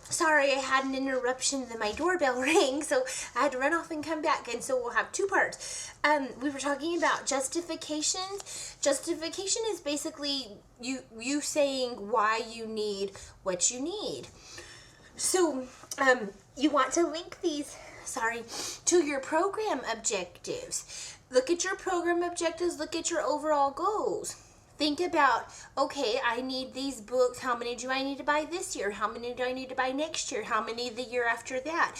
Sorry, I had an interruption, then my doorbell rang, so I had to run off and come back, and so we'll have two parts. We were talking about justification. Justification is basically you saying why you need what you need. So, you want to link these, to your program objectives. Look at your program objectives, look at your overall goals. Think about, okay, I need these books. How many do I need to buy this year? How many do I need to buy next year? How many the year after that?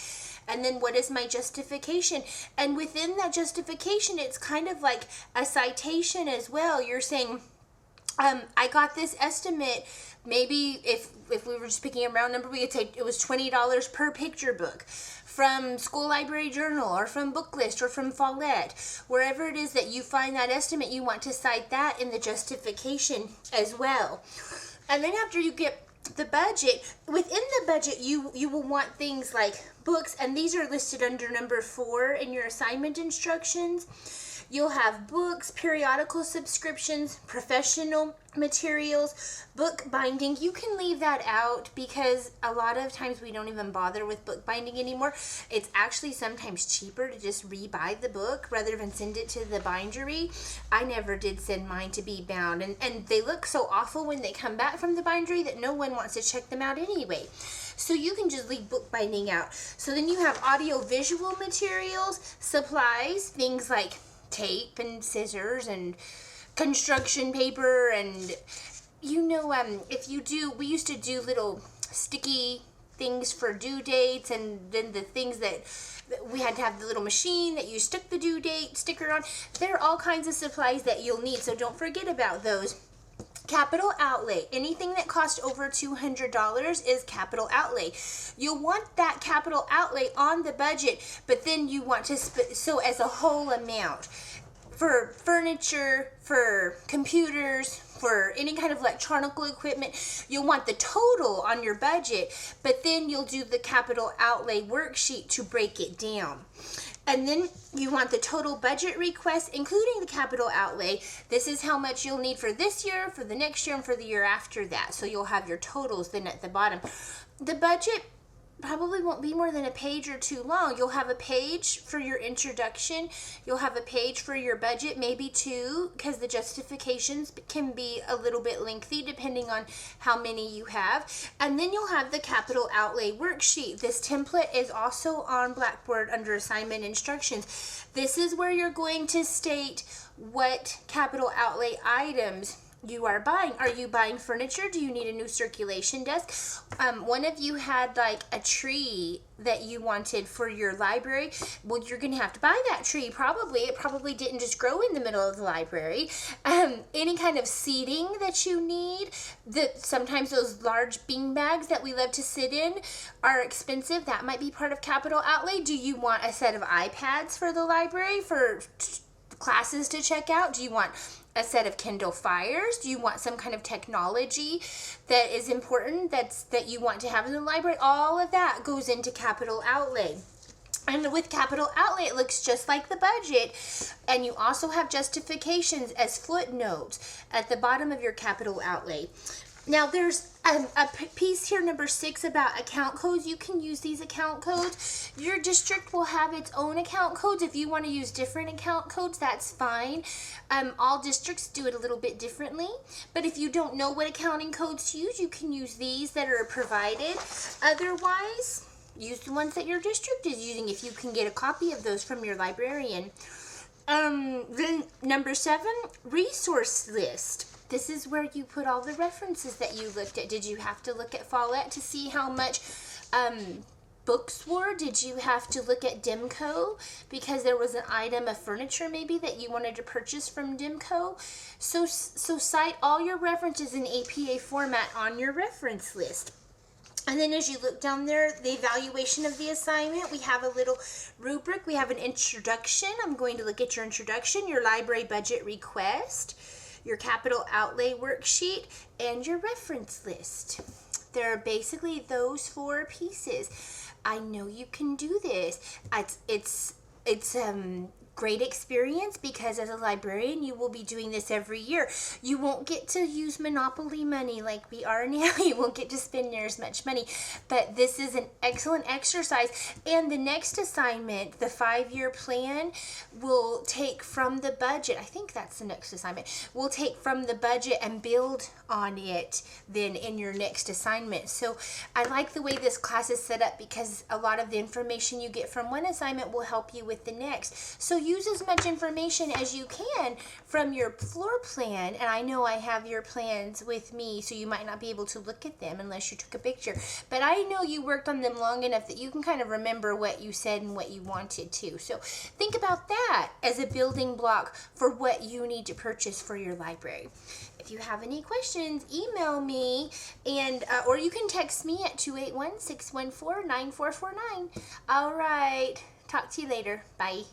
And then what is my justification? And within that justification, it's kind of like a citation as well. You're saying, I got this estimate. Maybe if we were just picking a round number, we could say it was $20 per picture book from School Library Journal or from Booklist or from Follett. Wherever it is that you find that estimate, you want to cite that in the justification as well. And then after you get the budget, within the budget, you will want things like books, and these are listed under number 4 in your assignment instructions. You'll have books, periodical subscriptions, professional materials, book binding. You can leave that out because a lot of times we don't even bother with book binding anymore. It's actually sometimes cheaper to just rebuy the book rather than send it to the bindery. I never did send mine to be bound, and they look so awful when they come back from the bindery that no one wants to check them out anyway. So you can just leave book binding out. So then you have audio visual materials, supplies, things like tape and scissors and construction paper, and we used to do little sticky things for due dates, and then the things that we had to have the little machine that you stuck the due date sticker on. There are all kinds of supplies that you'll need, so don't forget about those. Capital outlay. Anything that costs over $200 is capital outlay. You'll want that capital outlay on the budget, but then you want to so as a whole amount. For furniture, for computers, for any kind of electronical equipment, you'll want the total on your budget, but then you'll do the capital outlay worksheet to break it down. And then you want the total budget request, including the capital outlay. This is how much you'll need for this year, for the next year, and for the year after that. So you'll have your totals then at the bottom. The budget probably won't be more than a page or two long. You'll have a page for your introduction. You'll have a page for your budget, maybe 2, because the justifications can be a little bit lengthy depending on how many you have. And then you'll have the capital outlay worksheet. This template is also on Blackboard under assignment instructions. This is where you're going to state what capital outlay items you are buying. Are you buying furniture? Do you need a new circulation desk? One of you had a tree that you wanted for your library. Well, you're going to have to buy that tree probably. It probably didn't just grow in the middle of the library. Any kind of seating that you need. Sometimes those large bean bags that we love to sit in are expensive. That might be part of capital outlay. Do you want a set of iPads for the library for classes to check out? Do you want a set of Kindle Fires? Do you want some kind of technology that is important that you want to have in the library? All of that goes into capital outlay. And with capital outlay, it looks just like the budget. And you also have justifications as footnotes at the bottom of your capital outlay. Now, there's a piece here, number 6, about account codes. You can use these account codes. Your district will have its own account codes. If you want to use different account codes, that's fine. All districts do it a little bit differently. But if you don't know what accounting codes to use, you can use these that are provided. Otherwise, use the ones that your district is using if you can get a copy of those from your librarian. Then number 7, resource list. This is where you put all the references that you looked at. Did you have to look at Follett to see how much books were? Did you have to look at Dimco because there was an item of furniture maybe that you wanted to purchase from Dimco? So cite all your references in APA format on your reference list. And then as you look down there, the evaluation of the assignment, we have a little rubric. We have an introduction. I'm going to look at your introduction, your library budget request, your capital outlay worksheet, and your reference list. There are basically those 4 pieces. I know you can do this. It's great experience because as a librarian, you will be doing this every year. You won't get to use Monopoly money like we are now. You won't get to spend near as much money, but this is an excellent exercise. And the next assignment, the 5-year plan, will take from the budget. I think that's the next assignment. We'll take from the budget and build on it then in your next assignment. So I like the way this class is set up because a lot of the information you get from one assignment will help you with the next. So use as much information as you can from your floor plan. And I know I have your plans with me, so you might not be able to look at them unless you took a picture. But I know you worked on them long enough that you can kind of remember what you said and what you wanted to. So think about that as a building block for what you need to purchase for your library. If you have any questions, email me, and or you can text me at 281-614-9449. All right. Talk to you later. Bye.